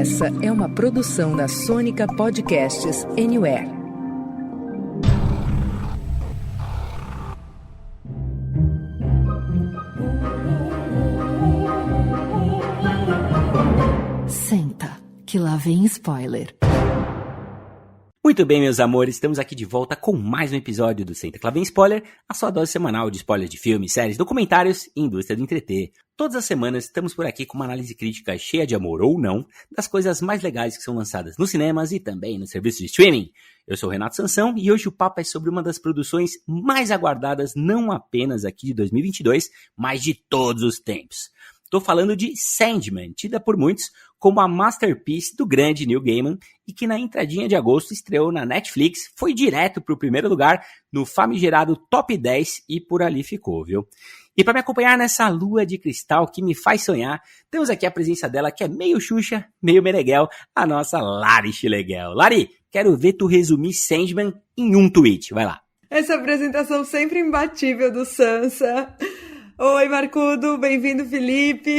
Essa é uma produção da Sônica Podcasts Anywhere. Senta, que lá vem spoiler. Muito bem, meus amores, estamos aqui de volta com mais um episódio do Senta, que lá vem spoiler, a sua dose semanal de spoilers de filmes, séries, documentários e indústria do entreter. Todas as semanas estamos por aqui com uma análise crítica cheia de amor ou não das coisas mais legais que são lançadas nos cinemas e também nos serviços de streaming. Eu sou o Renato Sansão e hoje o papo é sobre uma das produções mais aguardadas não apenas aqui de 2022, mas de todos os tempos. Estou falando de Sandman, tida por muitos como a masterpiece do grande Neil Gaiman e que na entradinha de agosto estreou na Netflix, foi direto para o primeiro lugar no famigerado Top 10 e por ali ficou, viu? E para me acompanhar nessa lua de cristal que me faz sonhar, temos aqui a presença dela que é meio Xuxa, meio Meneghel, a nossa Lari Chileguel. Lari, quero ver tu resumir Sandman em um tweet, vai lá. Essa apresentação sempre imbatível do Sansa. Oi, Marcudo, bem-vindo, Felipe.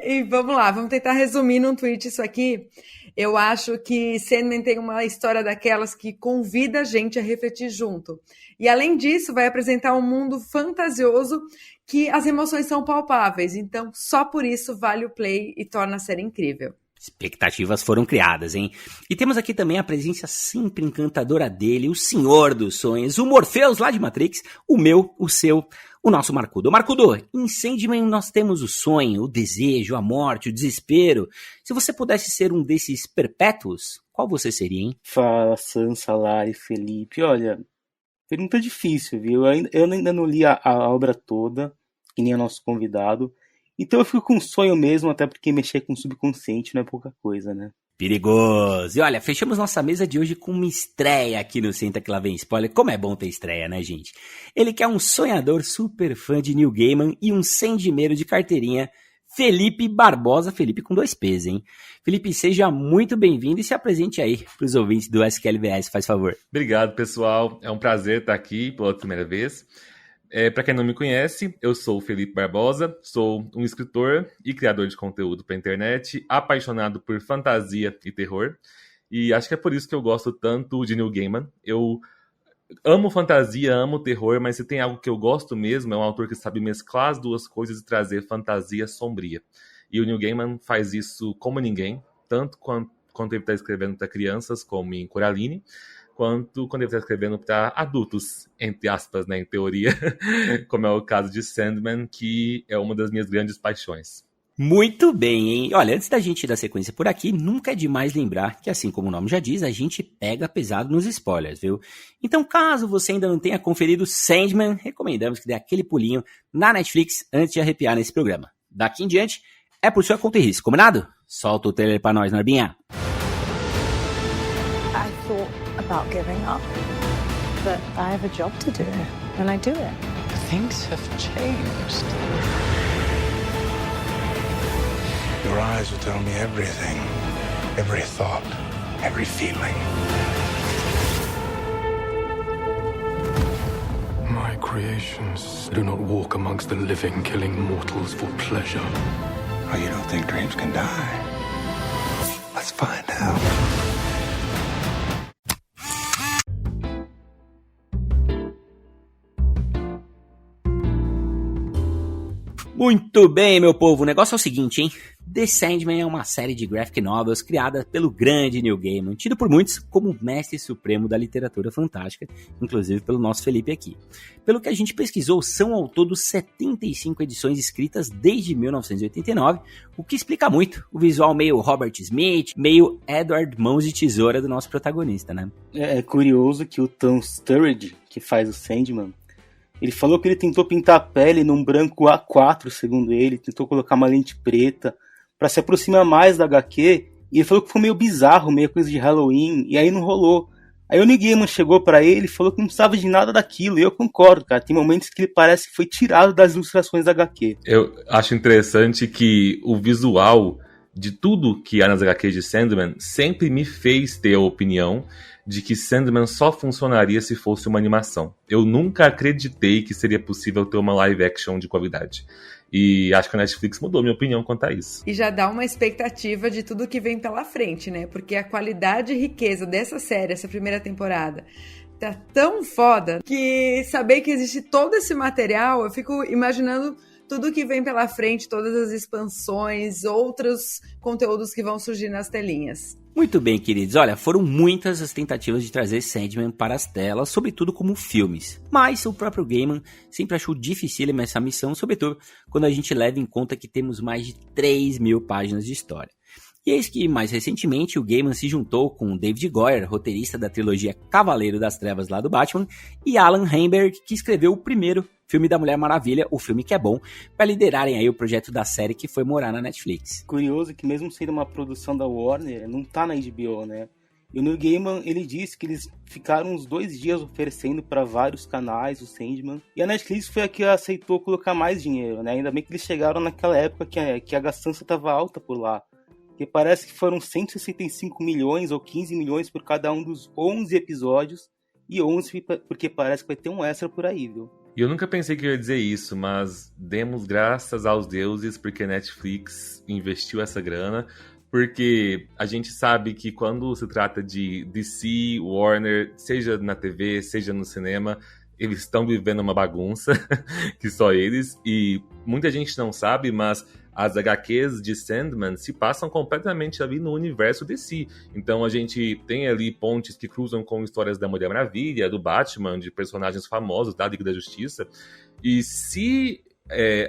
E vamos lá, vamos tentar resumir num tweet isso aqui. Eu acho que Sandman tem uma história daquelas que convida a gente a refletir junto. E além disso, vai apresentar um mundo fantasioso que as emoções são palpáveis. Então, só por isso vale o play e torna a série incrível. Expectativas foram criadas, hein? E temos aqui também a presença sempre encantadora dele, o senhor dos sonhos, o Morpheus lá de Matrix, o meu, o seu, o nosso Marcudo. Marcudo, em Sandman nós temos o sonho, o desejo, a morte, o desespero. Se você pudesse ser um desses perpétuos, qual você seria, hein? Fala, Sansa, Lari, Felipe. Olha, pergunta difícil, viu? Eu ainda não li a obra toda, e nem o nosso convidado. Então eu fico com um sonho mesmo, até porque mexer com o subconsciente não é pouca coisa, né? Perigoso! E olha, fechamos nossa mesa de hoje com uma estreia aqui no Senta que lá vem spoiler. Como é bom ter estreia, né, gente? Ele que é um sonhador super fã de Neil Gaiman e um sendimeiro de carteirinha, Felipe Barbosa. Felipe com 2 P's, hein? Felipe, seja muito bem-vindo e se apresente aí para os ouvintes do SQLVS, faz favor. Obrigado, pessoal. É um prazer estar aqui pela primeira vez. Para quem não me conhece, eu sou o Felipe Barbosa, sou um escritor e criador de conteúdo para a internet, apaixonado por fantasia e terror, e acho que é por isso que eu gosto tanto de Neil Gaiman. Eu amo fantasia, amo terror, mas se tem algo que eu gosto mesmo, é um autor que sabe mesclar as duas coisas e trazer fantasia sombria. E o Neil Gaiman faz isso como ninguém, tanto quando ele está escrevendo para crianças, como em Coraline, quanto quando ele está escrevendo para adultos, entre aspas, né, em teoria, como é o caso de Sandman, que é uma das minhas grandes paixões. Muito bem, hein? Olha, antes da gente dar sequência por aqui, nunca é demais lembrar que, assim como o nome já diz, a gente pega pesado nos spoilers, viu? Então, caso você ainda não tenha conferido Sandman, recomendamos que dê aquele pulinho na Netflix antes de arrepiar nesse programa. Daqui em diante, é por sua conta e risco, combinado? Solta o trailer pra nós, Norbinha. About giving up, but I have a job to do, and I do it. Things have changed. Your eyes will tell me everything, every thought, every feeling. My creations do not walk amongst the living, killing mortals for pleasure. Oh, you don't think dreams can die? Let's find out. Muito bem, meu povo, o negócio é o seguinte, hein? The Sandman é uma série de graphic novels criada pelo grande Neil Gaiman, tido por muitos como o mestre supremo da literatura fantástica, inclusive pelo nosso Felipe aqui. Pelo que a gente pesquisou, são ao todo 75 edições escritas desde 1989, o que explica muito o visual meio Robert Smith, meio Edward Mãos de Tesoura do nosso protagonista, né? É curioso que o Tom Sturridge, que faz o Sandman, ele falou que ele tentou pintar a pele num branco A4, segundo ele, tentou colocar uma lente preta pra se aproximar mais da HQ, e ele falou que foi meio bizarro, meio coisa de Halloween, e aí não rolou. Aí o Neil Gaiman chegou pra ele e falou que não precisava de nada daquilo, e eu concordo, cara, tem momentos que ele parece que foi tirado das ilustrações da HQ. Eu acho interessante que o visual de tudo que há nas HQs de Sandman, sempre me fez ter a opinião de que Sandman só funcionaria se fosse uma animação. Eu nunca acreditei que seria possível ter uma live action de qualidade. E acho que a Netflix mudou minha opinião quanto a isso. E já dá uma expectativa de tudo que vem pela frente, né? Porque a qualidade e riqueza dessa série, essa primeira temporada, tá tão foda que saber que existe todo esse material, eu fico imaginando tudo que vem pela frente, todas as expansões, outros conteúdos que vão surgir nas telinhas. Muito bem, queridos. Olha, foram muitas as tentativas de trazer Sandman para as telas, sobretudo como filmes. Mas o próprio Gaiman sempre achou dificílima essa missão, sobretudo quando a gente leva em conta que temos mais de 3.000 páginas de história. E eis que, mais recentemente, o Gaiman se juntou com David Goyer, roteirista da trilogia Cavaleiro das Trevas lá do Batman, e Alan Heinberg, que escreveu o primeiro filme da Mulher Maravilha, o filme que é bom, para liderarem aí o projeto da série que foi morar na Netflix. Curioso que mesmo sendo uma produção da Warner, não tá na HBO, né? E o Neil Gaiman, ele disse que eles ficaram uns 2 dias oferecendo para vários canais o Sandman. E a Netflix foi a que aceitou colocar mais dinheiro, né? Ainda bem que eles chegaram naquela época que a gastança estava alta por lá. Porque parece que foram 165 milhões ou 15 milhões por cada um dos 11 episódios. E 11 porque parece que vai ter um extra por aí, viu? E eu nunca pensei que eu ia dizer isso, mas demos graças aos deuses porque a Netflix investiu essa grana. Porque a gente sabe que quando se trata de DC, Warner, seja na TV, seja no cinema, eles estão vivendo uma bagunça, que só eles. E muita gente não sabe, mas as HQs de Sandman se passam completamente ali no universo DC. Então a gente tem ali pontes que cruzam com histórias da Mulher Maravilha, do Batman, de personagens famosos da Liga da Justiça. E se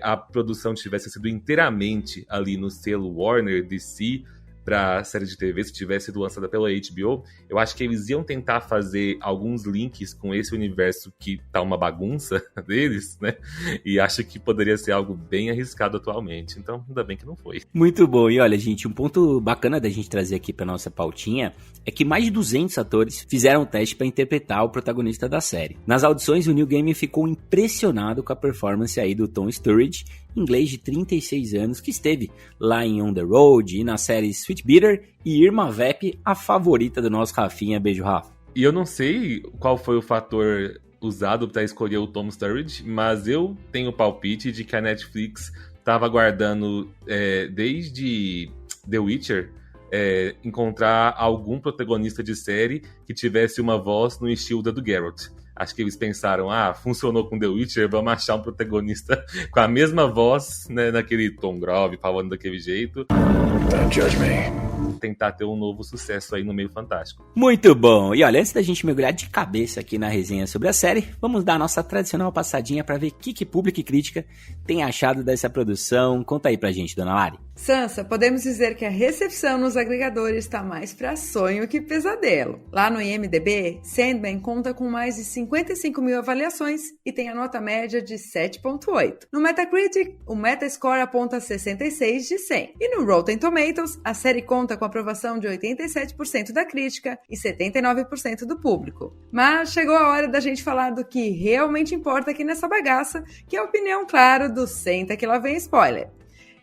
a produção tivesse sido inteiramente ali no selo Warner, DC, para a série de TV, se tivesse sido lançada pela HBO, eu acho que eles iam tentar fazer alguns links com esse universo que tá uma bagunça deles, né? E acho que poderia ser algo bem arriscado atualmente. Então, ainda bem que não foi. Muito bom. E olha, gente, um ponto bacana da gente trazer aqui para nossa pautinha é que mais de 200 atores fizeram o teste para interpretar o protagonista da série. Nas audições, o Neil Gaiman ficou impressionado com a performance aí do Tom Sturridge, inglês de 36 anos, que esteve lá em On the Road e na série Sweet Bitter, e Irma Vep, a favorita do nosso Rafinha. Beijo, Rafa. E eu não sei qual foi o fator usado para escolher o Tom Sturridge, mas eu tenho o palpite de que a Netflix estava aguardando desde The Witcher encontrar algum protagonista de série que tivesse uma voz no estilo da do Geralt. Acho que eles pensaram, funcionou com The Witcher, vamos achar um protagonista com a mesma voz, né, naquele tom grave, falando daquele jeito. Don't judge me. Tentar ter um novo sucesso aí no meio fantástico. Muito bom. E olha, antes da gente mergulhar de cabeça aqui na resenha sobre a série, vamos dar a nossa tradicional passadinha para ver o que público e crítica tem achado dessa produção. Conta aí pra gente, dona Lari. Sansa, podemos dizer que a recepção nos agregadores está mais para sonho que pesadelo. Lá no IMDb, Sandman conta com mais de 55 mil avaliações e tem a nota média de 7.8. No Metacritic, o Metascore aponta 66 de 100. E no Rotten Tomatoes, a série conta com aprovação de 87% da crítica e 79% do público. Mas chegou a hora da gente falar do que realmente importa aqui nessa bagaça, que é a opinião, claro, do Senta que lá vem spoiler.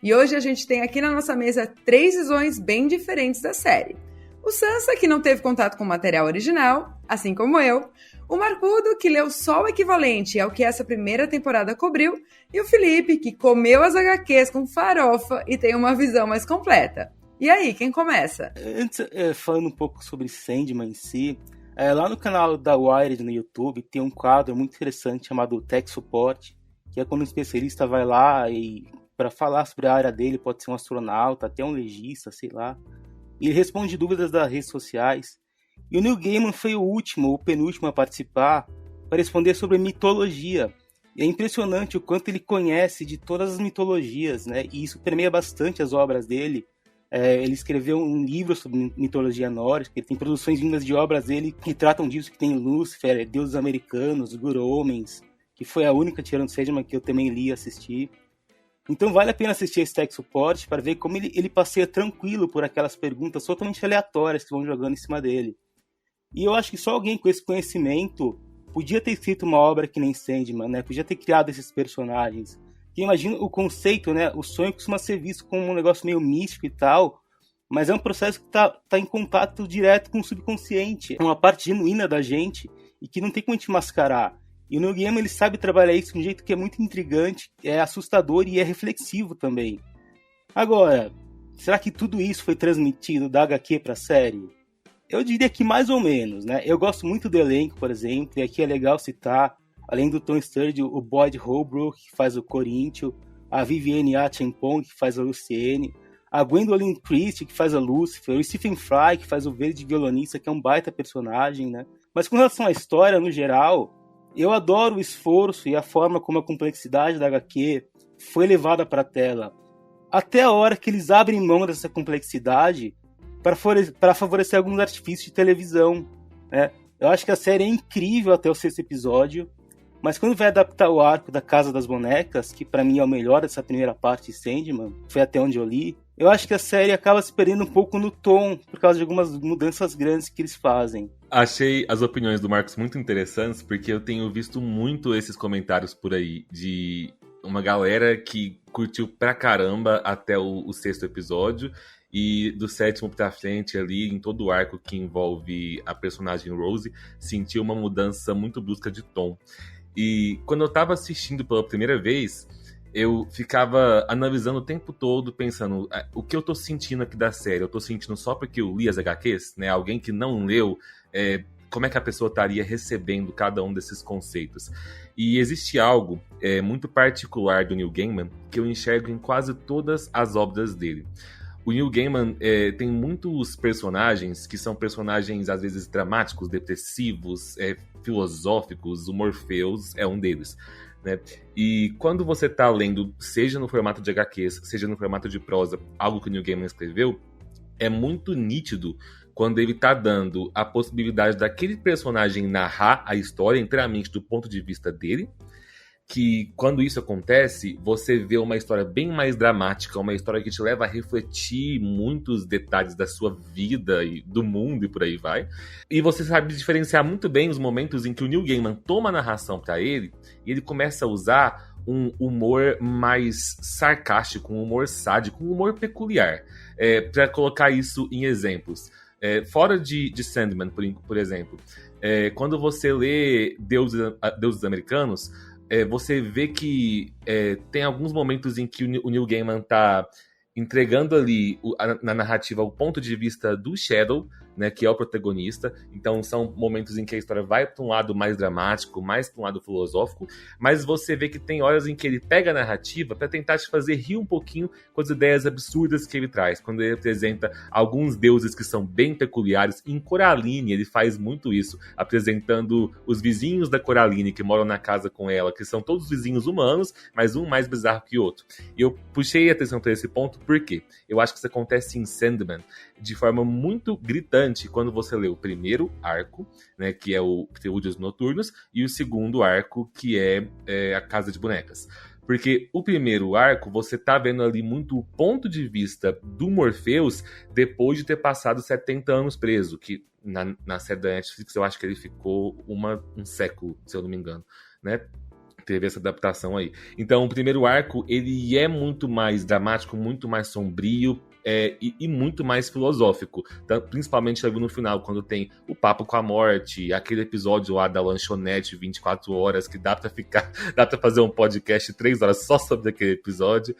E hoje a gente tem aqui na nossa mesa 3 visões bem diferentes da série. O Sansa, que não teve contato com o material original, assim como eu. O Marcudo, que leu só o equivalente ao que essa primeira temporada cobriu. E o Felipe, que comeu as HQs com farofa e tem uma visão mais completa. E aí, quem começa? Antes, falando um pouco sobre Sandman em si, lá no canal da Wired no YouTube tem um quadro muito interessante chamado Tech Support, que é quando um especialista vai lá e para falar sobre a área dele, pode ser um astronauta, até um legista, sei lá. E ele responde dúvidas das redes sociais. E o Neil Gaiman foi o penúltimo a participar para responder sobre mitologia. E é impressionante o quanto ele conhece de todas as mitologias, né? E isso permeia bastante as obras dele. Ele escreveu um livro sobre mitologia nórdica, ele tem produções vindas de obras dele que tratam disso, que tem Lúcifer, Deuses Americanos, Guru-Homens, que foi a única tirando Sandman que eu também li e assisti. Então vale a pena assistir esse Tech Support para ver como ele passeia tranquilo por aquelas perguntas totalmente aleatórias que vão jogando em cima dele. E eu acho que só alguém com esse conhecimento podia ter escrito uma obra que nem Sandman, né? Podia ter criado esses personagens. Porque imagina o conceito, né? O sonho costuma ser visto como um negócio meio místico e tal, mas é um processo que tá em contato direto com o subconsciente. É uma parte genuína da gente e que não tem como a gente mascarar. E o Neil Gaiman, ele sabe trabalhar isso de um jeito que é muito intrigante, é assustador e é reflexivo também. Agora, será que tudo isso foi transmitido da HQ para a série? Eu diria que mais ou menos, né? Eu gosto muito do elenco, por exemplo, e aqui é legal citar, além do Tom Sturridge, o Boyd Holbrook, que faz o Corinthians, a Vivienne Acheampong, que faz a Luciene, a Gwendolyn Christie, que faz a Lucifer, o Stephen Fry, que faz o verde violonista, que é um baita personagem, né? Mas com relação à história, no geral, eu adoro o esforço e a forma como a complexidade da HQ foi levada para a tela. Até a hora que eles abrem mão dessa complexidade para favorecer alguns artifícios de televisão, né? Eu acho que a série é incrível até o 6º episódio, mas quando vai adaptar o arco da Casa das Bonecas, que para mim é o melhor dessa primeira parte de Sandman, foi até onde eu li, eu acho que a série acaba se perdendo um pouco no tom, por causa de algumas mudanças grandes que eles fazem. Achei as opiniões do Marcos muito interessantes, porque eu tenho visto muito esses comentários por aí, de uma galera que curtiu pra caramba até o 6º episódio, e do 7º pra frente ali, em todo o arco que envolve a personagem Rose, sentiu uma mudança muito brusca de tom. E quando eu tava assistindo pela primeira vez, eu ficava analisando o tempo todo, pensando, o que eu tô sentindo aqui da série? Eu tô sentindo só porque eu li as HQs, né? Alguém que não leu, como é que a pessoa estaria recebendo cada um desses conceitos? E existe algo muito particular do Neil Gaiman que eu enxergo em quase todas as obras dele. O Neil Gaiman tem muitos personagens que são personagens, às vezes, dramáticos, depressivos, filosóficos. O Morpheus é um deles, né? E quando você tá lendo, seja no formato de HQs, seja no formato de prosa, algo que o Neil Gaiman escreveu, é muito nítido quando ele tá dando a possibilidade daquele personagem narrar a história inteiramente do ponto de vista dele, que quando isso acontece, você vê uma história bem mais dramática, uma história que te leva a refletir muitos detalhes da sua vida e do mundo e por aí vai. E você sabe diferenciar muito bem os momentos em que o Neil Gaiman toma a narração para ele e ele começa a usar um humor mais sarcástico, um humor sádico, um humor peculiar. Para colocar isso em exemplos. Fora de Sandman, por exemplo, quando você lê Deuses Americanos, você vê que tem alguns momentos em que o Neil Gaiman tá entregando ali na narrativa o ponto de vista do Shadow, né, que é o protagonista. Então são momentos em que a história vai para um lado mais dramático, mais para um lado filosófico, mas você vê que tem horas em que ele pega a narrativa para tentar te fazer rir um pouquinho com as ideias absurdas que ele traz, quando ele apresenta alguns deuses que são bem peculiares. Em Coraline ele faz muito isso, apresentando os vizinhos da Coraline que moram na casa com ela, que são todos vizinhos humanos, mas um mais bizarro que o outro. E eu puxei a atenção para esse ponto porque eu acho que isso acontece em Sandman de forma muito gritante quando você lê o primeiro arco, né, que é o Prelúdios Noturnos, e o segundo arco, que é a Casa de Bonecas. Porque o primeiro arco, você tá vendo ali muito o ponto de vista do Morpheus depois de ter passado 70 anos preso, que na série da Netflix eu acho que ele ficou um século, se eu não me engano, né? Teve essa adaptação aí. Então, o primeiro arco, ele é muito mais dramático, muito mais sombrio, e muito mais filosófico, principalmente ali no final, quando tem o papo com a morte, aquele episódio lá da lanchonete 24 horas, que dá pra fazer um podcast 3 horas só sobre aquele episódio.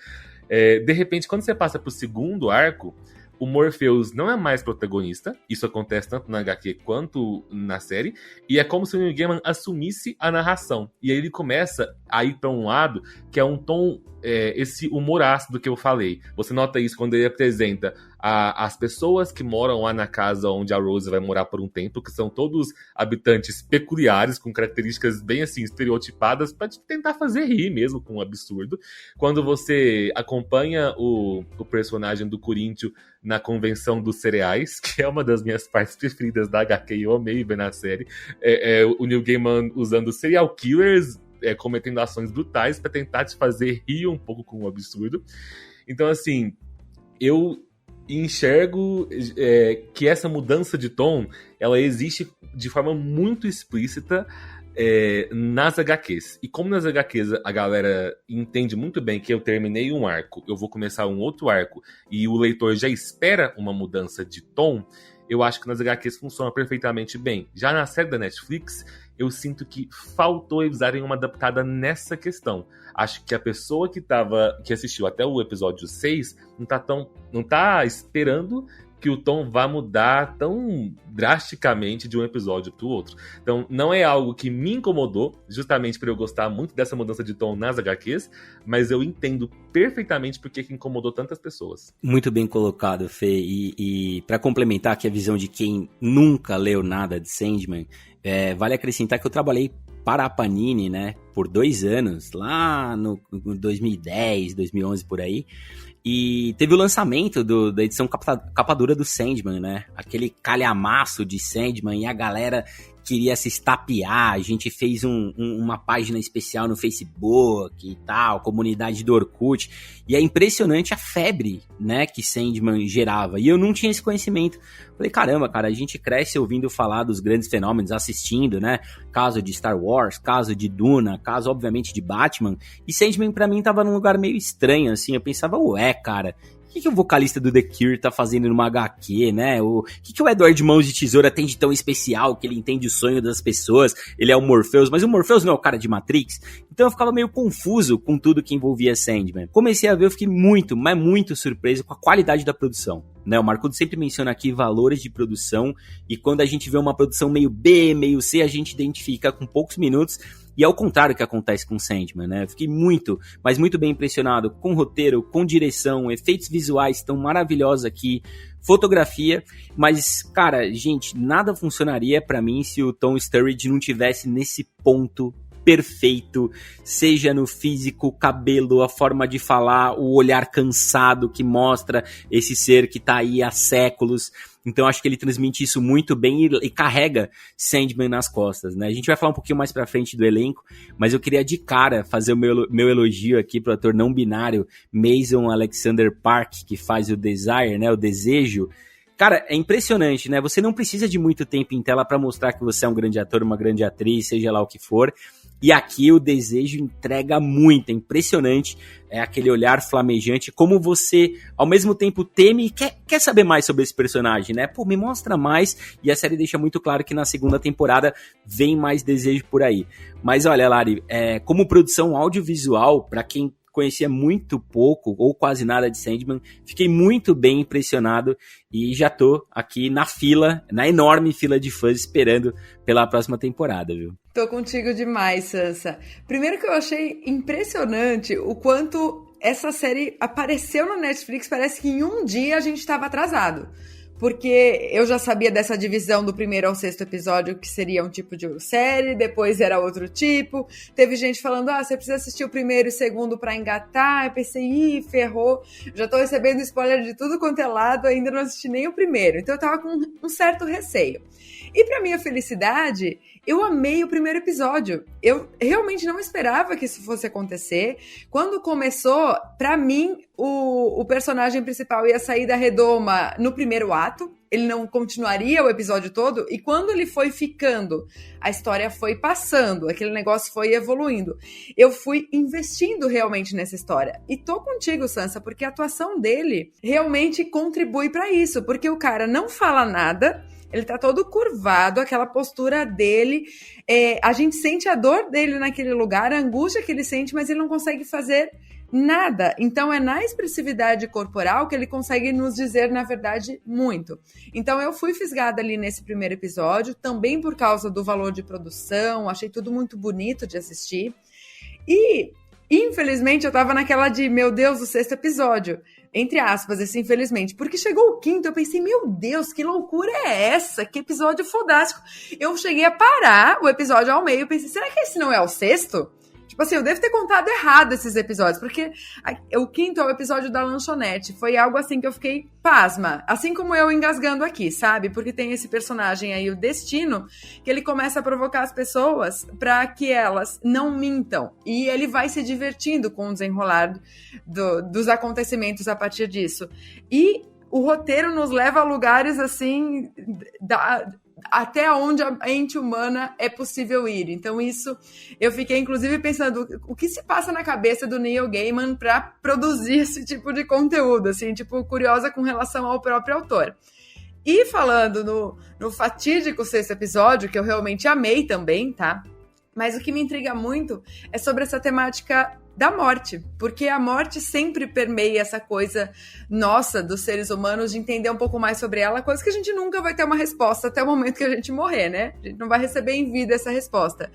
De repente, quando você passa pro segundo arco, o Morpheus não é mais protagonista, isso acontece tanto na HQ quanto na série, e é como se o Neil Gaiman assumisse a narração, e aí ele começa a ir para um lado que é um tom, esse humor ácido que eu falei. Você nota isso quando ele apresenta as pessoas que moram lá na casa onde a Rose vai morar por um tempo, que são todos habitantes peculiares, com características bem assim, estereotipadas, para tentar fazer rir mesmo com um absurdo. Quando você acompanha o personagem do Corinthians na convenção dos cereais, que é uma das minhas partes preferidas da HQ, eu amei ver na série, o Neil Gaiman usando serial killers, cometendo ações brutais para tentar te fazer rir um pouco com o absurdo. Então, assim, eu enxergo que essa mudança de tom, ela existe de forma muito explícita nas HQs. E como nas HQs a galera entende muito bem que eu terminei um arco, eu vou começar um outro arco, e o leitor já espera uma mudança de tom, eu acho que nas HQs funciona perfeitamente bem. Já na série da Netflix, eu sinto que faltou eles darem uma adaptada nessa questão. Acho que a pessoa que assistiu até o episódio 6 não tá esperando que o tom vá mudar tão drasticamente de um episódio para o outro. Então, não é algo que me incomodou, justamente por eu gostar muito dessa mudança de tom nas HQs, mas eu entendo perfeitamente por que incomodou tantas pessoas. Muito bem colocado, Fê. E para complementar aqui a visão de quem nunca leu nada de Sandman, vale acrescentar que eu trabalhei para a Panini, né, por 2 anos, lá no 2010, 2011, por aí. E teve o lançamento da edição capa dura do Sandman, né? Aquele calhamaço de Sandman, e a galera queria se estapear. A gente fez uma página especial no Facebook e tal, comunidade do Orkut. E é impressionante a febre, né, que Sandman gerava. E eu não tinha esse conhecimento. Falei, caramba, cara, a gente cresce ouvindo falar dos grandes fenômenos, assistindo, né? Caso de Star Wars, caso de Duna, caso, obviamente, de Batman. E Sandman, pra mim, tava num lugar meio estranho, assim. Eu pensava, cara, o que o vocalista do The Cure tá fazendo numa HQ, né? O que o Edward Mãos de Tesoura tem de tão especial que ele entende o sonho das pessoas? Ele é o Morpheus, mas o Morpheus não é o cara de Matrix? Então eu ficava meio confuso com tudo que envolvia Sandman. Comecei a ver, eu fiquei muito, mas muito surpreso com a qualidade da produção, né? O Marcudo sempre menciona aqui valores de produção, e quando a gente vê uma produção meio B, meio C, a gente identifica com poucos minutos. E é o contrário que acontece com Sandman, né? Eu fiquei muito, mas muito bem impressionado com o roteiro, com direção, efeitos visuais tão maravilhosos aqui, fotografia. Mas, cara, gente, nada funcionaria pra mim se o Tom Sturridge não tivesse nesse ponto perfeito, seja no físico, cabelo, a forma de falar, o olhar cansado que mostra esse ser que tá aí há séculos. Então acho que ele transmite isso muito bem e carrega Sandman nas costas, né? A gente vai falar um pouquinho mais pra frente do elenco, mas eu queria de cara fazer o meu elogio aqui pro ator não binário Mason Alexander Park, que faz o Desire, né? O Desejo. Cara, é impressionante, né? Você não precisa de muito tempo em tela pra mostrar que você é um grande ator, uma grande atriz, seja lá o que for. E aqui o Desejo entrega muito, é impressionante, é aquele olhar flamejante, como você ao mesmo tempo teme e quer saber mais sobre esse personagem, né? Pô, me mostra mais, e a série deixa muito claro que na segunda temporada vem mais Desejo por aí. Mas olha, Lari, como produção audiovisual, pra quem conhecia muito pouco ou quase nada de Sandman, fiquei muito bem impressionado e já tô aqui na enorme fila de fãs esperando pela próxima temporada, viu? Tô contigo demais, Sansa. Primeiro que eu achei impressionante o quanto essa série apareceu na Netflix, parece que em um dia a gente estava atrasado. Porque eu já sabia dessa divisão do 1º ao 6º episódio, que seria um tipo de série, depois era outro tipo. Teve gente falando, você precisa assistir o 1º e o 2º pra engatar. Eu pensei, ferrou. Já tô recebendo spoiler de tudo quanto é lado, ainda não assisti nem o 1º. Então eu tava com um certo receio. E pra minha felicidade, eu amei o 1º episódio. Eu realmente não esperava que isso fosse acontecer. Quando começou, pra mim, o personagem principal ia sair da redoma no 1º ato. Ele não continuaria o episódio todo. E quando ele foi ficando, a história foi passando, aquele negócio foi evoluindo. Eu fui investindo realmente nessa história. E tô contigo, Sansa, porque a atuação dele realmente contribui pra isso. Porque o cara não fala nada, ele tá todo curvado, aquela postura dele, a gente sente a dor dele naquele lugar, a angústia que ele sente, mas ele não consegue fazer nada. Então é na expressividade corporal que ele consegue nos dizer, na verdade, muito. Então eu fui fisgada ali nesse 1º episódio, também por causa do valor de produção, achei tudo muito bonito de assistir. E, infelizmente, eu tava naquela de, meu Deus, o 6º episódio. Entre aspas, esse infelizmente. Porque chegou o 5º, eu pensei, meu Deus, que loucura é essa? Que episódio fodástico. Eu cheguei a parar o episódio ao meio, pensei, será que esse não é o 6º? Tipo assim, eu devo ter contado errado esses episódios, porque o 5º é o episódio da lanchonete. Foi algo assim que eu fiquei pasma. Assim como eu engasgando aqui, sabe? Porque tem esse personagem aí, o Destino, que ele começa a provocar as pessoas pra que elas não mintam. E ele vai se divertindo com o desenrolar dos acontecimentos a partir disso. E o roteiro nos leva a lugares assim... até onde a mente humana é possível ir. Então isso, eu fiquei inclusive pensando o que se passa na cabeça do Neil Gaiman para produzir esse tipo de conteúdo, assim, tipo, curiosa com relação ao próprio autor. E falando no fatídico 6º episódio, que eu realmente amei também, tá? Mas o que me intriga muito é sobre essa temática da morte, porque a morte sempre permeia essa coisa nossa dos seres humanos de entender um pouco mais sobre ela, coisa que a gente nunca vai ter uma resposta até o momento que a gente morrer, né? A gente não vai receber em vida essa resposta.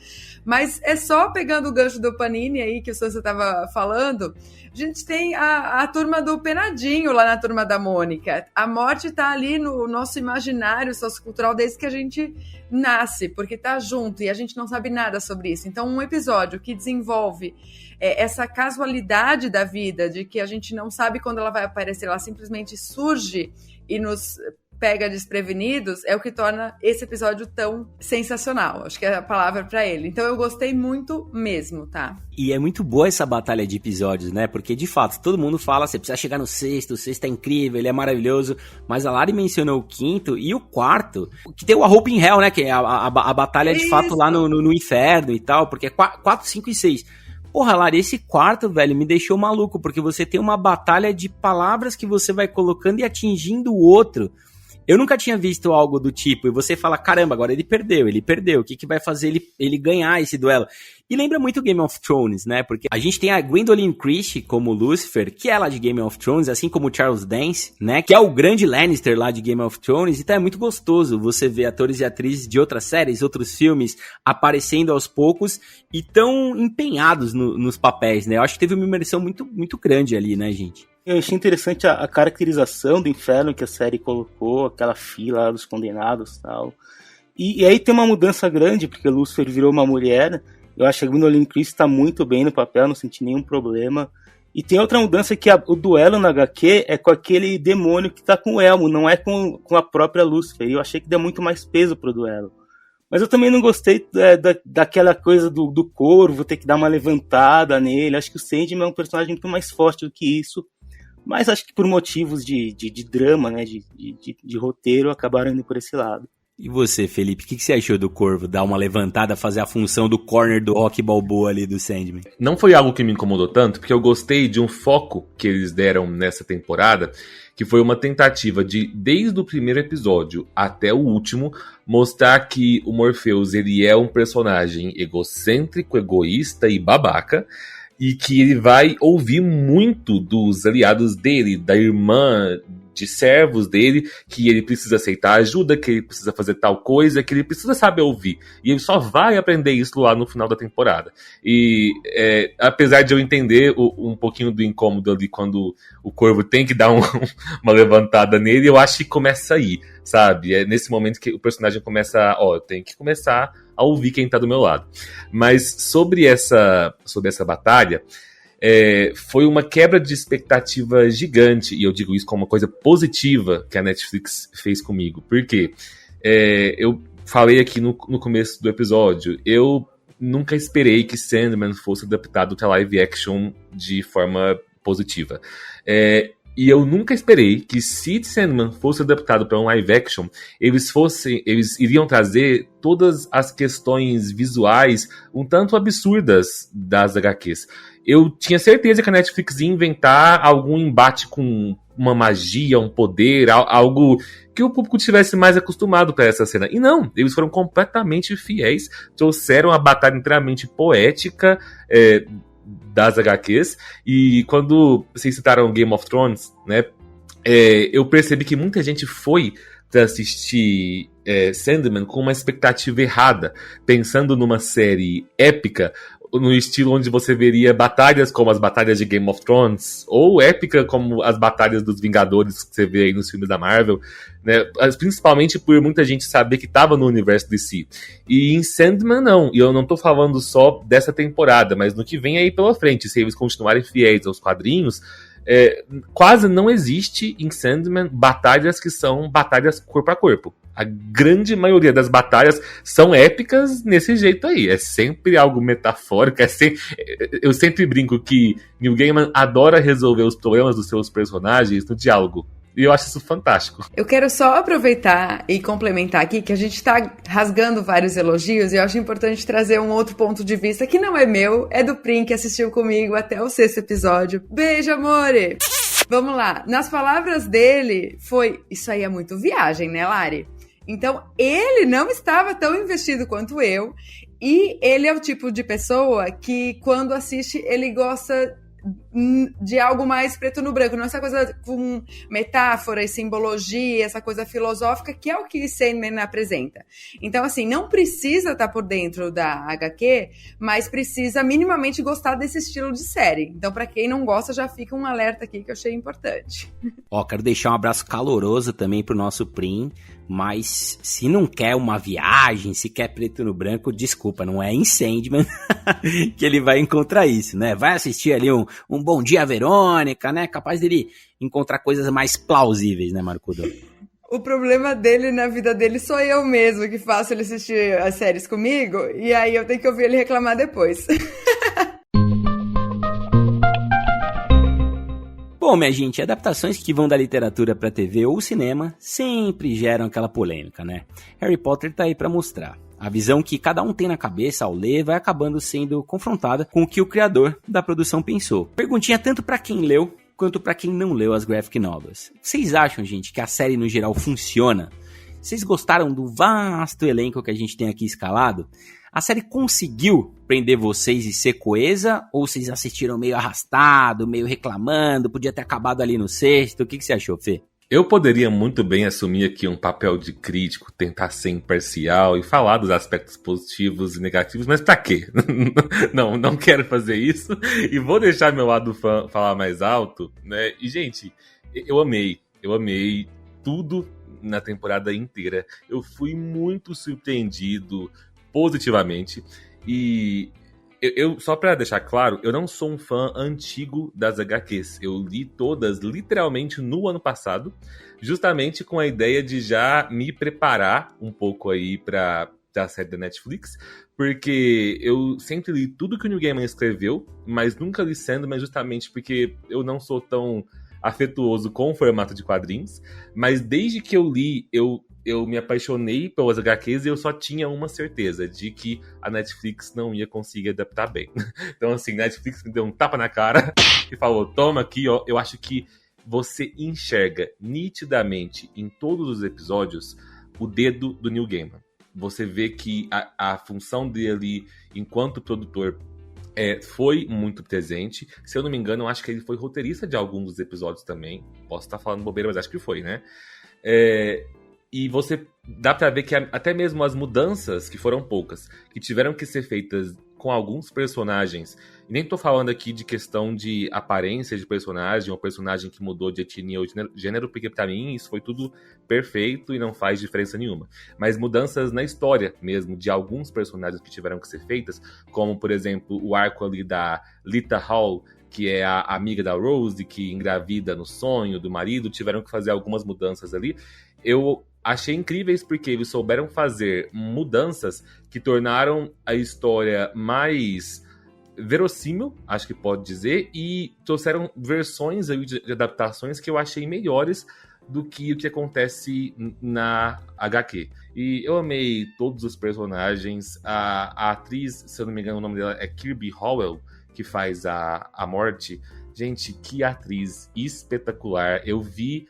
Mas é só pegando o gancho do Panini aí que o Sansa estava falando, a gente tem a turma do Penadinho lá na Turma da Mônica. A morte tá ali no nosso imaginário sociocultural desde que a gente nasce, porque tá junto e a gente não sabe nada sobre isso. Então um episódio que desenvolve essa casualidade da vida, de que a gente não sabe quando ela vai aparecer, ela simplesmente surge e nos pega desprevenidos, é o que torna esse episódio tão sensacional. Acho que é a palavra pra ele. Então eu gostei muito mesmo, tá? E é muito boa essa batalha de episódios, né? Porque, de fato, todo mundo fala, você precisa chegar no 6º, o 6º é incrível, ele é maravilhoso, mas a Lari mencionou o 5º e o 4º, que tem o A Hope in Hell, né? Que é a batalha de fato lá no inferno e tal, porque é 4, 5 e 6. Porra, Lari, esse 4º, velho, me deixou maluco, porque você tem uma batalha de palavras que você vai colocando e atingindo o outro. Eu nunca tinha visto algo do tipo, e você fala, caramba, agora ele perdeu, o que vai fazer ele ganhar esse duelo? E lembra muito Game of Thrones, né, porque a gente tem a Gwendoline Christie como Lucifer, que é lá de Game of Thrones, assim como o Charles Dance, né, que é o grande Lannister lá de Game of Thrones, então é muito gostoso você ver atores e atrizes de outras séries, outros filmes, aparecendo aos poucos e tão empenhados nos papéis, né, eu acho que teve uma imersão muito, muito grande ali, né, gente? Eu achei interessante a caracterização do inferno que a série colocou, aquela fila dos condenados e tal. E aí tem uma mudança grande, porque Lucifer virou uma mulher. Eu acho que a Gwendoline Christie está muito bem no papel, não senti nenhum problema. E tem outra mudança que o duelo na HQ é com aquele demônio que tá com o elmo, não é com a própria Lucifer. E eu achei que deu muito mais peso pro duelo. Mas eu também não gostei daquela coisa do corvo, ter que dar uma levantada nele. Acho que o Sandman é um personagem muito mais forte do que isso. Mas acho que por motivos de drama, né, de roteiro, acabaram indo por esse lado. E você, Felipe, o que você achou do Corvo dar uma levantada, fazer a função do corner do Rocky Balboa ali do Sandman? Não foi algo que me incomodou tanto, porque eu gostei de um foco que eles deram nessa temporada, que foi uma tentativa de, desde o primeiro episódio até o último, mostrar que o Morpheus ele é um personagem egocêntrico, egoísta e babaca, e que ele vai ouvir muito dos aliados dele, da irmã, de servos dele, que ele precisa aceitar ajuda, que ele precisa fazer tal coisa, que ele precisa saber ouvir. E ele só vai aprender isso lá no final da temporada. E apesar de eu entender um pouquinho do incômodo ali quando o Corvo tem que dar uma levantada nele, eu acho que começa aí, sabe? É nesse momento que o personagem começa, eu tenho que começar a ouvir quem tá do meu lado. Mas sobre essa batalha, foi uma quebra de expectativa gigante, e eu digo isso como uma coisa positiva que a Netflix fez comigo. Por quê? Eu falei aqui no começo do episódio, eu nunca esperei que Sandman fosse adaptado para live action de forma positiva. E eu nunca esperei que, se Sandman fosse adaptado para um live action, eles iriam trazer todas as questões visuais um tanto absurdas das HQs. Eu tinha certeza que a Netflix ia inventar algum embate com uma magia, um poder, algo que o público tivesse mais acostumado para essa cena. E não, eles foram completamente fiéis, trouxeram a batalha inteiramente poética, das HQs, e quando vocês citaram Game of Thrones, né, eu percebi que muita gente foi para assistir Sandman com uma expectativa errada, pensando numa série épica, no estilo onde você veria batalhas como as batalhas de Game of Thrones, ou épica como as batalhas dos Vingadores que você vê aí nos filmes da Marvel, né? Principalmente por muita gente saber que estava no universo DC. E em Sandman não, e eu não tô falando só dessa temporada, mas no que vem aí pela frente, se eles continuarem fiéis aos quadrinhos, quase não existe em Sandman batalhas que são batalhas corpo a corpo. A grande maioria das batalhas são épicas nesse jeito aí. É sempre algo metafórico. Eu sempre brinco que Neil Gaiman adora resolver os problemas dos seus personagens no diálogo. E eu acho isso fantástico. Eu quero só aproveitar e complementar aqui que a gente tá rasgando vários elogios e eu acho importante trazer um outro ponto de vista que não é meu, é do Prim, que assistiu comigo até o 6º episódio. Beijo, amore! Vamos lá. Nas palavras dele, foi... Isso aí é muito viagem, né, Lari? Então, ele não estava tão investido quanto eu. E ele é o tipo de pessoa que, quando assiste, ele gosta de algo mais preto no branco. Não essa coisa com metáfora e simbologia, essa coisa filosófica, que é o que Sandman apresenta. Então, assim, não precisa estar por dentro da HQ, mas precisa minimamente gostar desse estilo de série. Então, pra quem não gosta, já fica um alerta aqui que eu achei importante. Ó, quero deixar um abraço caloroso também pro nosso Prim, mas se não quer uma viagem, se quer preto no branco, desculpa, não é em Sandman que ele vai encontrar isso, né? Vai assistir ali um Bom Dia Verônica, né? Capaz dele encontrar coisas mais plausíveis, né, Marcudo? O problema dele na vida dele sou eu mesmo que faço ele assistir as séries comigo, e aí eu tenho que ouvir ele reclamar depois. Bom, minha gente, adaptações que vão da literatura pra TV ou cinema sempre geram aquela polêmica, né? Harry Potter tá aí pra mostrar. A visão que cada um tem na cabeça ao ler vai acabando sendo confrontada com o que o criador da produção pensou. Perguntinha tanto pra quem leu quanto pra quem não leu as graphic novels. Vocês acham, gente, que a série no geral funciona? Vocês gostaram do vasto elenco que a gente tem aqui escalado? A série conseguiu prender vocês e ser coesa? Ou vocês assistiram meio arrastado, meio reclamando, podia ter acabado ali no 6º? O que você achou, Fê? Eu poderia muito bem assumir aqui um papel de crítico, tentar ser imparcial e falar dos aspectos positivos e negativos, mas pra quê? Não quero fazer isso e vou deixar meu lado fã falar mais alto, né? E, gente, eu amei tudo na temporada inteira. Eu fui muito surpreendido positivamente e eu só pra deixar claro, eu não sou um fã antigo das HQs. Eu li todas literalmente no ano passado, justamente com a ideia de já me preparar um pouco aí pra série da Netflix, porque eu sempre li tudo que o Neil Gaiman escreveu, mas nunca li Sandman, justamente porque eu não sou tão afetuoso com o formato de quadrinhos, mas desde que eu li, eu me apaixonei pelas HQs e eu só tinha uma certeza, de que a Netflix não ia conseguir adaptar bem. Então, assim, a Netflix me deu um tapa na cara e falou, toma aqui, ó, eu acho que você enxerga nitidamente em todos os episódios o dedo do Neil Gaiman. Você vê que a função dele enquanto produtor foi muito presente. Se eu não me engano, eu acho que ele foi roteirista de alguns dos episódios também. Posso estar falando bobeira, mas acho que foi, né? E você dá pra ver que até mesmo as mudanças, que foram poucas, que tiveram que ser feitas com alguns personagens, e nem tô falando aqui de questão de aparência de personagem, ou personagem que mudou de etnia ou de gênero, porque pra mim isso foi tudo perfeito e não faz diferença nenhuma. Mas mudanças na história mesmo, de alguns personagens que tiveram que ser feitas, como, por exemplo, o arco ali da Lita Hall, que é a amiga da Rose, que engravida no sonho do marido, tiveram que fazer algumas mudanças ali. Eu achei incríveis porque eles souberam fazer mudanças que tornaram a história mais verossímil, acho que pode dizer, e trouxeram versões aí de adaptações que eu achei melhores do que o que acontece na HQ. E eu amei todos os personagens. A atriz, se eu não me engano, o nome dela é Kirby Howell, que faz a Morte. Gente, que atriz espetacular. Eu vi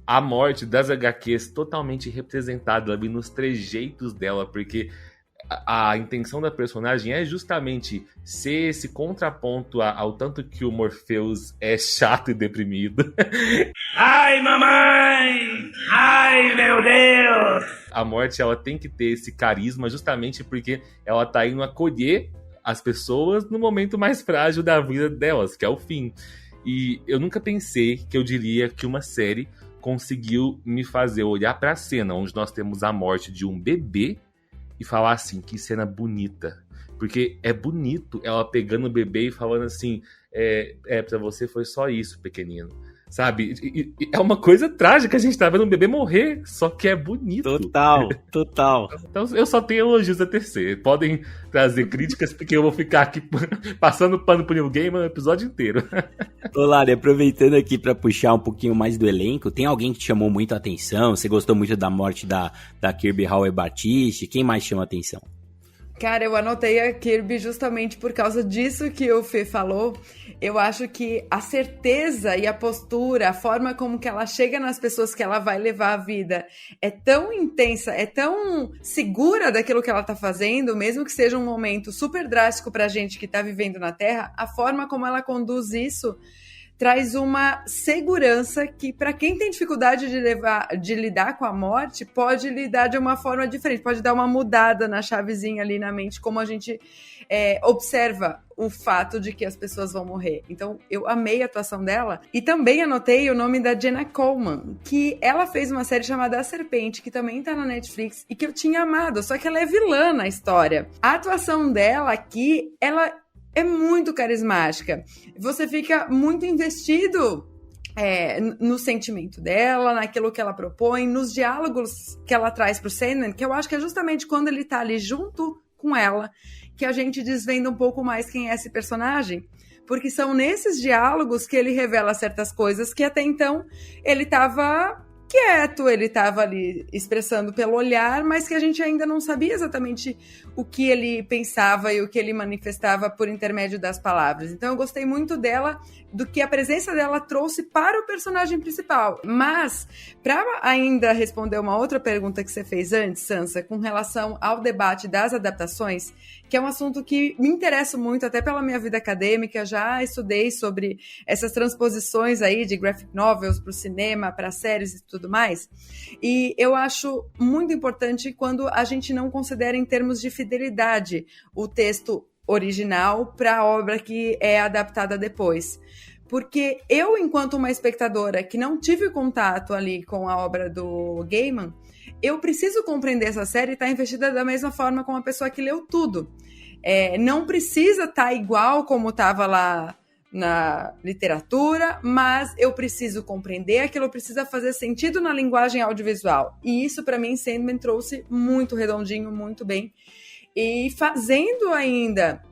a Morte das HQs totalmente representada ali nos trejeitos dela, porque a intenção da personagem é justamente ser esse contraponto ao tanto que o Morpheus é chato e deprimido. Ai, mamãe! Ai, meu Deus! A Morte, ela tem que ter esse carisma justamente porque ela tá indo acolher as pessoas no momento mais frágil da vida delas, que é o fim. E eu nunca pensei que eu diria que uma série conseguiu me fazer olhar pra cena onde nós temos a morte de um bebê e falar assim, que cena bonita. Porque é bonito ela pegando o bebê e falando assim, pra você foi só isso, pequenino. sabe? E é uma coisa trágica, a gente tá vendo um bebê morrer, só que é bonito. Total. Então eu só tenho elogios a tecer. Podem trazer críticas, porque eu vou ficar aqui passando pano pro Neil Gaiman o episódio inteiro. Ô, Lari, aproveitando aqui pra puxar um pouquinho mais do elenco, tem alguém que te chamou muito a atenção? Você gostou muito da morte da Kirby Howell-Baptiste? Quem mais chama a atenção? Cara, eu anotei a Kirby justamente por causa disso que o Fê falou. Eu acho que a certeza e a postura, a forma como que ela chega nas pessoas que ela vai levar a vida é tão intensa, é tão segura daquilo que ela tá fazendo, mesmo que seja um momento super drástico pra gente que tá vivendo na Terra, a forma como ela conduz isso traz uma segurança que, para quem tem dificuldade de lidar com a morte, pode lidar de uma forma diferente, pode dar uma mudada na chavezinha ali na mente, como a gente observa o fato de que as pessoas vão morrer. Então, eu amei a atuação dela. E também anotei o nome da Jenna Coleman, que ela fez uma série chamada A Serpente, que também tá na Netflix, e que eu tinha amado, só que ela é vilã na história. A atuação dela aqui, ela é muito carismática. Você fica muito investido no sentimento dela, naquilo que ela propõe, nos diálogos que ela traz pro Sandman, que eu acho que é justamente quando ele tá ali junto com ela que a gente desvenda um pouco mais quem é esse personagem. Porque são nesses diálogos que ele revela certas coisas que até então ele tava quieto, ele estava ali expressando pelo olhar, mas que a gente ainda não sabia exatamente o que ele pensava e o que ele manifestava por intermédio das palavras. Então eu gostei muito dela, do que a presença dela trouxe para o personagem principal. Mas, para ainda responder uma outra pergunta que você fez antes, Sansa, com relação ao debate das adaptações, que é um assunto que me interessa muito, até pela minha vida acadêmica, já estudei sobre essas transposições aí de graphic novels para o cinema, para séries e tudo mais, e eu acho muito importante quando a gente não considera em termos de fidelidade o texto original para a obra que é adaptada depois. Porque eu, enquanto uma espectadora que não tive contato ali com a obra do Gaiman, eu preciso compreender essa série e estar investida da mesma forma com a pessoa que leu tudo. Não precisa estar igual como estava lá na literatura, mas eu preciso compreender aquilo, precisa fazer sentido na linguagem audiovisual. E isso, para mim, Sandman trouxe muito redondinho, muito bem. E fazendo ainda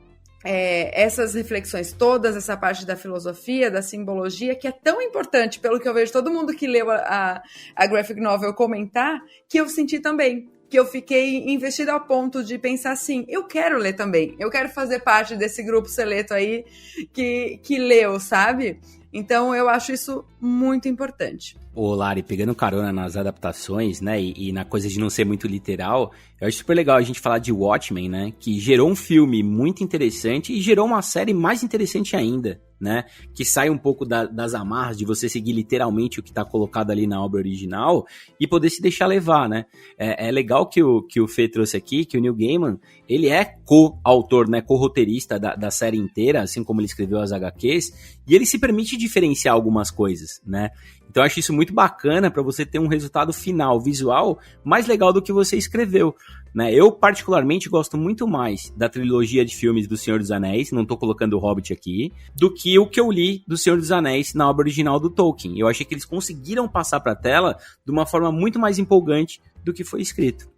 essas reflexões todas, essa parte da filosofia, da simbologia, que é tão importante, pelo que eu vejo todo mundo que leu a graphic novel comentar, que eu senti também, que eu fiquei investida ao ponto de pensar assim, eu quero ler também, eu quero fazer parte desse grupo seleto aí que leu, sabe? Então eu acho isso muito importante. Ô, Lari, pegando carona nas adaptações, né, e na coisa de não ser muito literal, eu acho super legal a gente falar de Watchmen, né, que gerou um filme muito interessante e gerou uma série mais interessante ainda, né, que sai um pouco das amarras de você seguir literalmente o que tá colocado ali na obra original e poder se deixar levar, né. É legal que o Fê trouxe aqui, que o Neil Gaiman, ele é co-autor, né, co-roteirista da série inteira, assim como ele escreveu as HQs, e ele se permite diferenciar algumas coisas, né. Então eu acho isso muito bacana para você ter um resultado final, visual, mais legal do que você escreveu, né? Eu particularmente gosto muito mais da trilogia de filmes do Senhor dos Anéis, não tô colocando o Hobbit aqui, do que o que eu li do Senhor dos Anéis na obra original do Tolkien. Eu achei que eles conseguiram passar pra tela de uma forma muito mais empolgante do que foi escrito.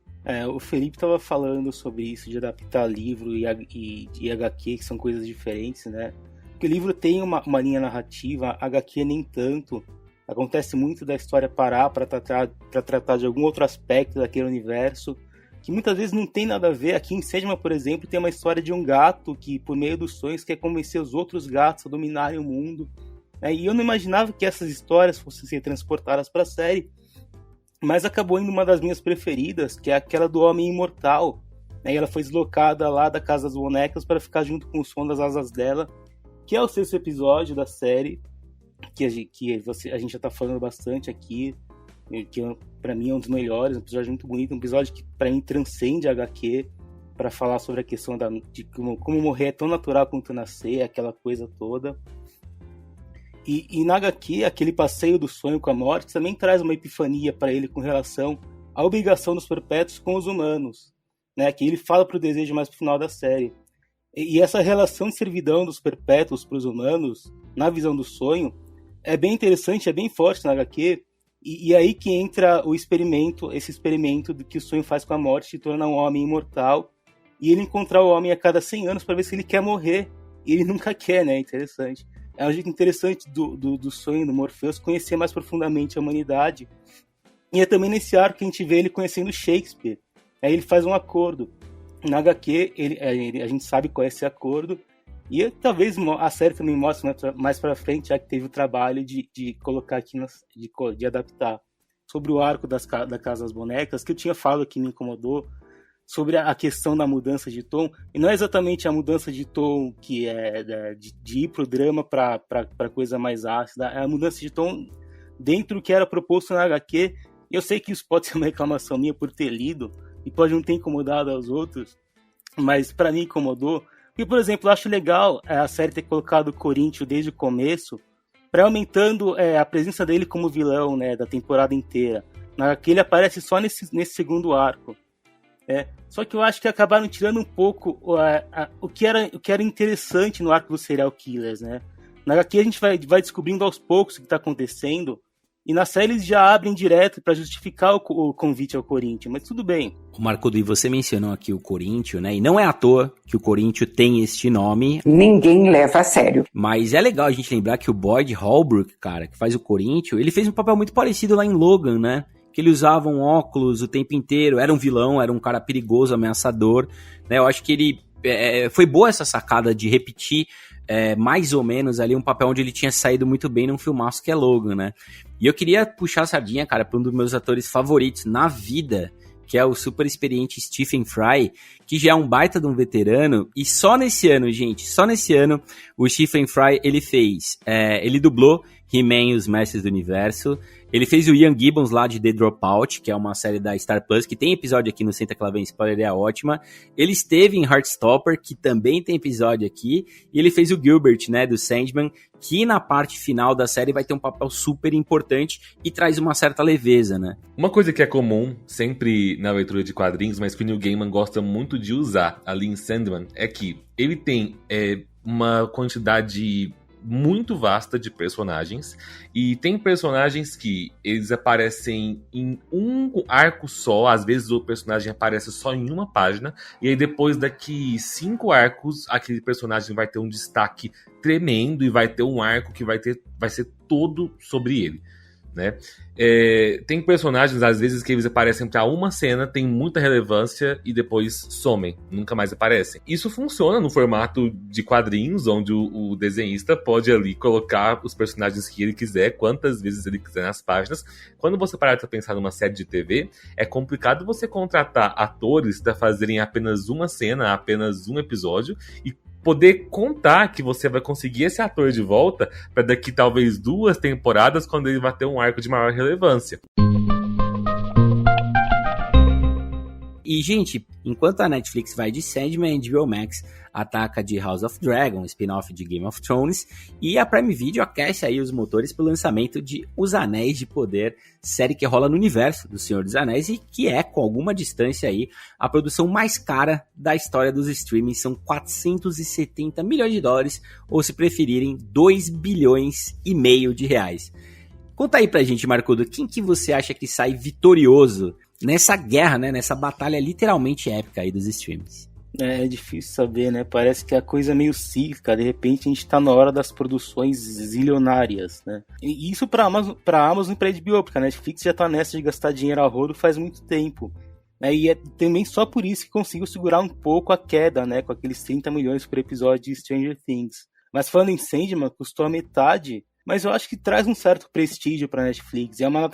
O Felipe estava falando sobre isso, de adaptar livro e HQ, que são coisas diferentes, né? Porque o livro tem uma linha narrativa, a HQ nem tanto. Acontece muito da história parar para tratar de algum outro aspecto daquele universo, que muitas vezes não tem nada a ver. Aqui em Sandman, por exemplo, tem uma história de um gato que, por meio dos sonhos, quer convencer os outros gatos a dominarem o mundo. E eu não imaginava que essas histórias fossem ser transportadas para a série, mas acabou indo uma das minhas preferidas, que é aquela do Homem Imortal. E ela foi deslocada lá da Casa das Bonecas para ficar junto com o som das asas dela, que é o 6º episódio da série, que a gente já tá falando bastante aqui, que pra mim é um dos melhores, um episódio muito bonito, um episódio que pra mim transcende a HQ, pra falar sobre a questão de como morrer é tão natural quanto nascer, aquela coisa toda. E na HQ, aquele passeio do sonho com a morte também traz uma epifania pra ele com relação à obrigação dos perpétuos com os humanos, né? Que ele fala pro desejo mais pro final da série. E essa relação de servidão dos perpétuos pros humanos, na visão do sonho, é bem interessante, é bem forte na HQ, e aí que entra esse experimento do que o sonho faz com a morte, de tornar um homem imortal, e ele encontrar o homem a cada 100 anos para ver se ele quer morrer, e ele nunca quer, né? Interessante. É um jeito interessante do sonho do Morpheus conhecer mais profundamente a humanidade. E é também nesse arco que a gente vê ele conhecendo Shakespeare. Aí ele faz um acordo. Na HQ, a gente sabe qual é esse acordo. E talvez a série também mostre mais pra frente, já que teve o trabalho de colocar aqui, de adaptar. Sobre o arco da Casa das Bonecas, que eu tinha falado que me incomodou, sobre a questão da mudança de tom. E não é exatamente a mudança de tom que é de ir pro drama pra coisa mais ácida. É a mudança de tom dentro do que era proposto na HQ. Eu sei que isso pode ser uma reclamação minha por ter lido, e pode não ter incomodado aos outros, mas pra mim incomodou. E, por exemplo, eu acho legal a série ter colocado o Corinthians desde o começo, pra aumentando a presença dele como vilão, né, da temporada inteira. Na HQ ele aparece só nesse segundo arco. Só que eu acho que acabaram tirando um pouco o que era interessante no arco dos serial killers, né? Na HQ a gente vai descobrindo aos poucos o que está acontecendo, e na série eles já abrem direto para justificar o convite ao Corinthians, mas tudo bem. Marcudo, e você mencionou aqui o Corinthians, né? E não é à toa que o Corinthians tem este nome. Ninguém leva a sério. Mas é legal a gente lembrar que o Boyd Holbrook, cara, que faz o Corinthians, ele fez um papel muito parecido lá em Logan, né? Que ele usava um óculos o tempo inteiro, era um vilão, era um cara perigoso, ameaçador, né? Eu acho que ele... foi boa essa sacada de repetir mais ou menos ali um papel onde ele tinha saído muito bem num filmaço que é Logan, né? E eu queria puxar a sardinha, cara, para um dos meus atores favoritos na vida, que é o super experiente Stephen Fry, que já é um baita de um veterano, e só nesse ano, gente, o Stephen Fry, ele fez, ele dublou He-Man e os Mestres do Universo, ele fez o Ian Gibbons lá de The Dropout, que é uma série da Star Plus, que tem episódio aqui no Senta Clava em Spoiler, é ótima. Ele esteve em Heartstopper, que também tem episódio aqui. E ele fez o Gilbert, né, do Sandman, que na parte final da série vai ter um papel super importante e traz uma certa leveza, né? Uma coisa que é comum sempre na leitura de quadrinhos, mas que o Neil Gaiman gosta muito de usar ali em Sandman, é que ele tem uma quantidade muito vasta de personagens, e tem personagens que eles aparecem em um arco só, às vezes o personagem aparece só em uma página, e aí depois daqui 5 arcos, aquele personagem vai ter um destaque tremendo e vai ter um arco que vai ser todo sobre ele, né? Tem personagens, às vezes, que eles aparecem pra uma cena, tem muita relevância e depois somem, nunca mais aparecem. Isso funciona no formato de quadrinhos, onde o desenhista pode ali colocar os personagens que ele quiser, quantas vezes ele quiser nas páginas. Quando você parar pra pensar numa série de TV, é complicado você contratar atores pra fazerem apenas uma cena, apenas um episódio, e poder contar que você vai conseguir esse ator de volta para daqui talvez 2 temporadas, quando ele vai ter um arco de maior relevância. E, gente, enquanto a Netflix vai de Sandman, a HBO Max ataca de House of Dragon, spin-off de Game of Thrones, e a Prime Video aquece aí os motores para o lançamento de Os Anéis de Poder, série que rola no universo do Senhor dos Anéis e que é, com alguma distância aí, a produção mais cara da história dos streamings. São 470 milhões de dólares, ou se preferirem, 2 bilhões e meio de reais. Conta aí pra gente, Marcudo, quem que você acha que sai vitorioso nessa guerra, né? Nessa batalha literalmente épica aí dos streams? É difícil saber, né? Parece que a coisa é meio cíclica. De repente a gente tá na hora das produções zilionárias, né? E isso pra Amazon e pra HBO, porque a Netflix já tá nessa de gastar dinheiro a rodo faz muito tempo. E é também só por isso que conseguiu segurar um pouco a queda, né? Com aqueles 30 milhões por episódio de Stranger Things. Mas falando em Sandman, custou a metade, mas eu acho que traz um certo prestígio pra Netflix. É uma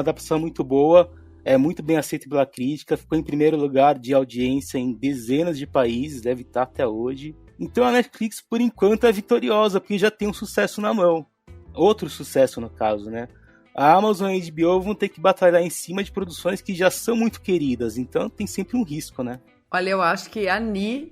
adaptação muito boa, é muito bem aceito pela crítica, ficou em primeiro lugar de audiência em dezenas de países, deve estar até hoje. Então a Netflix, por enquanto, é vitoriosa, porque já tem um sucesso na mão. Outro sucesso, no caso, né? A Amazon e a HBO vão ter que batalhar em cima de produções que já são muito queridas, então tem sempre um risco, né? Olha, eu acho que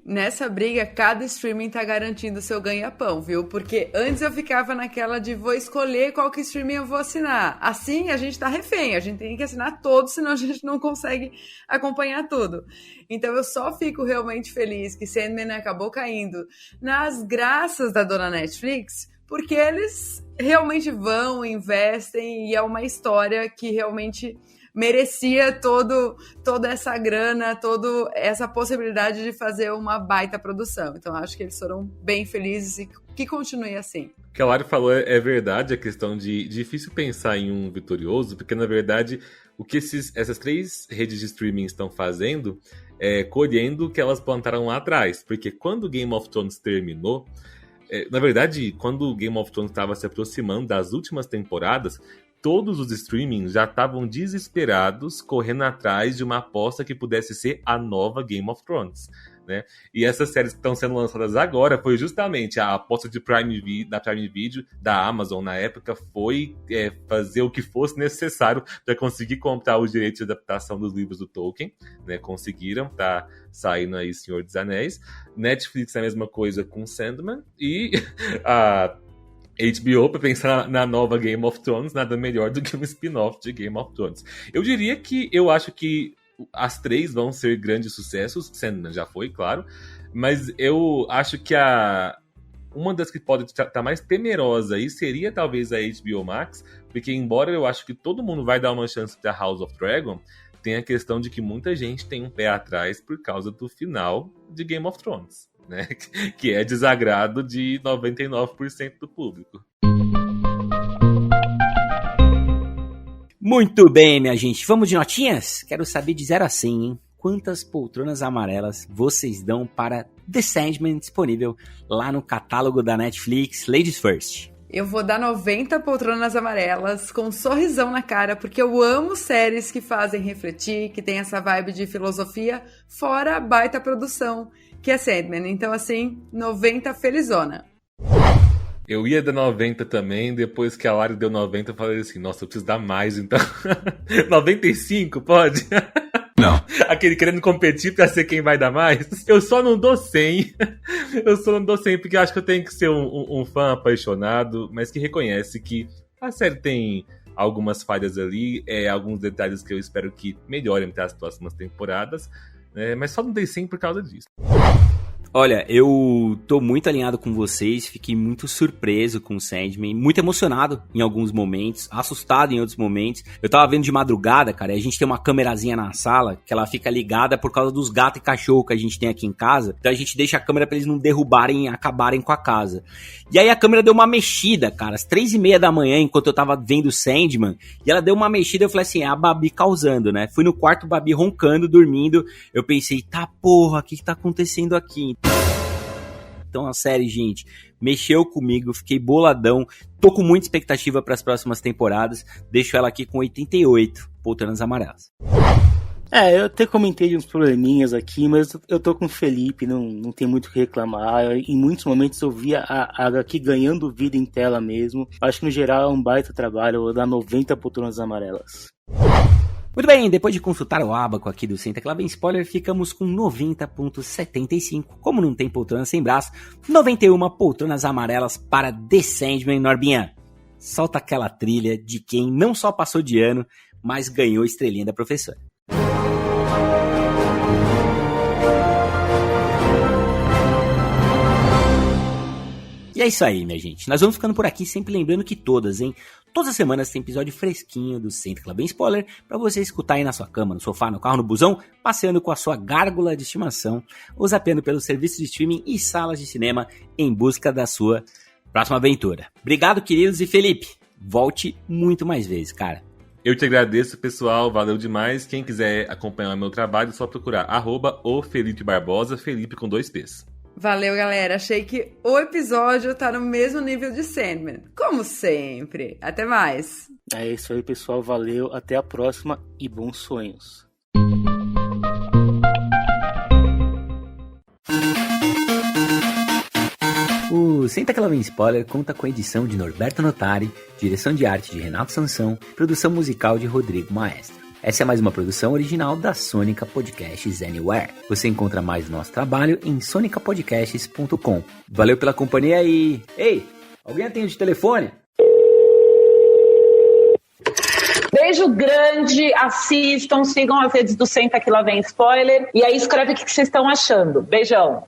nessa briga, cada streaming tá garantindo o seu ganha-pão, viu? Porque antes eu ficava naquela de vou escolher qual que streaming eu vou assinar. Assim, a gente tá refém, a gente tem que assinar todos, senão a gente não consegue acompanhar tudo. Então eu só fico realmente feliz que Sandman acabou caindo nas graças da dona Netflix, porque eles realmente vão, investem, e é uma história que realmente merecia toda essa grana, toda essa possibilidade de fazer uma baita produção. Então acho que eles foram bem felizes e que continue assim. O que a Lari falou é verdade, a questão de difícil pensar em um vitorioso, porque na verdade o que essas 3 redes de streaming estão fazendo é colhendo o que elas plantaram lá atrás. Porque quando Game of Thrones terminou, na verdade, quando o Game of Thrones estava se aproximando das últimas temporadas, todos os streamings já estavam desesperados, correndo atrás de uma aposta que pudesse ser a nova Game of Thrones, né? E essas séries que estão sendo lançadas agora foi justamente a aposta da Prime Video, da Amazon na época, foi fazer o que fosse necessário para conseguir comprar os direitos de adaptação dos livros do Tolkien, né? Conseguiram, tá saindo aí Senhor dos Anéis. Netflix é a mesma coisa com Sandman, e a HBO, para pensar na nova Game of Thrones, nada melhor do que um spin-off de Game of Thrones. Eu acho que as 3 vão ser grandes sucessos, Sandman já foi, claro, mas eu acho que uma das que pode estar mais temerosa aí seria talvez a HBO Max, porque embora eu acho que todo mundo vai dar uma chance para House of Dragon, tem a questão de que muita gente tem um pé atrás por causa do final de Game of Thrones, né? Que é desagrado de 99% do público. Muito bem, minha gente. Vamos de notinhas? Quero saber de 0 a 100, hein? Quantas poltronas amarelas vocês dão para The Sandman, disponível lá no catálogo da Netflix? Ladies first. Eu vou dar 90 poltronas amarelas com um sorrisão na cara, porque eu amo séries que fazem refletir, que tem essa vibe de filosofia, fora a baita produção, que é Sandman. Então, assim, 90 felizona. Eu ia dar 90 também, depois que a Lari deu 90, eu falei assim, nossa, eu preciso dar mais, então. 95, pode? Não. Aquele querendo competir pra ser quem vai dar mais. Eu só não dou 100. Porque eu acho que eu tenho que ser um fã apaixonado, mas que reconhece que a série tem algumas falhas ali, alguns detalhes que eu espero que melhorem para as próximas temporadas, mas só não dei 100 por causa disso. Olha, eu tô muito alinhado com vocês, fiquei muito surpreso com o Sandman, muito emocionado em alguns momentos, assustado em outros momentos. Eu tava vendo de madrugada, cara, e a gente tem uma câmerazinha na sala, que ela fica ligada por causa dos gatos e cachorro que a gente tem aqui em casa, então a gente deixa a câmera pra eles não derrubarem e acabarem com a casa. E aí a câmera deu uma mexida, cara, às 3:30 da manhã, enquanto eu tava vendo o Sandman, e ela deu uma mexida, eu falei assim, é a Babi causando, né? Fui no quarto, Babi roncando, dormindo, eu pensei, tá porra, o que tá acontecendo aqui? Então a série, gente, mexeu comigo, fiquei boladão, tô com muita expectativa para as próximas temporadas, deixo ela aqui com 88 poltronas amarelas. Eu até comentei de uns probleminhas aqui, mas eu tô com o Felipe, não tem muito o que reclamar. Em muitos momentos eu via a HQ ganhando vida em tela mesmo. Acho que no geral é um baita trabalho, eu vou dar 90 poltronas amarelas. Muito bem, depois de consultar o abaco aqui do Senta Que Lá Vem Spoiler, ficamos com 90.75. Como não tem poltrona sem braço, 91 poltronas amarelas para The Sandman. Norbinha, solta aquela trilha de quem não só passou de ano, mas ganhou estrelinha da professora. E é isso aí, minha gente. Nós vamos ficando por aqui, sempre lembrando que todas as semanas tem episódio fresquinho do Senta Que Lá Vem Spoiler pra você escutar aí na sua cama, no sofá, no carro, no busão, passeando com a sua gárgula de estimação ou zapeando pelos serviços de streaming e salas de cinema em busca da sua próxima aventura. Obrigado, queridos, e Felipe, volte muito mais vezes, cara. Eu te agradeço, pessoal, valeu demais. Quem quiser acompanhar o meu trabalho, é só procurar @o_Felipe_Barbosa, Felipe com 2 P's. Valeu, galera. Achei que o episódio tá no mesmo nível de Sandman. Como sempre. Até mais. É isso aí, pessoal. Valeu. Até a próxima e bons sonhos. O Senta Que Lá Vem Spoiler conta com a edição de Norberto Notari, direção de arte de Renato Sansão, produção musical de Rodrigo Maestro. Essa é mais uma produção original da Sônica Podcasts Anywhere. Você encontra mais do nosso trabalho em sonicapodcasts.com. Valeu pela companhia e... Ei, alguém atende de telefone? Beijo grande, assistam, sigam as redes do Senta Que Lá Vem Spoiler e aí escreve o que vocês estão achando. Beijão!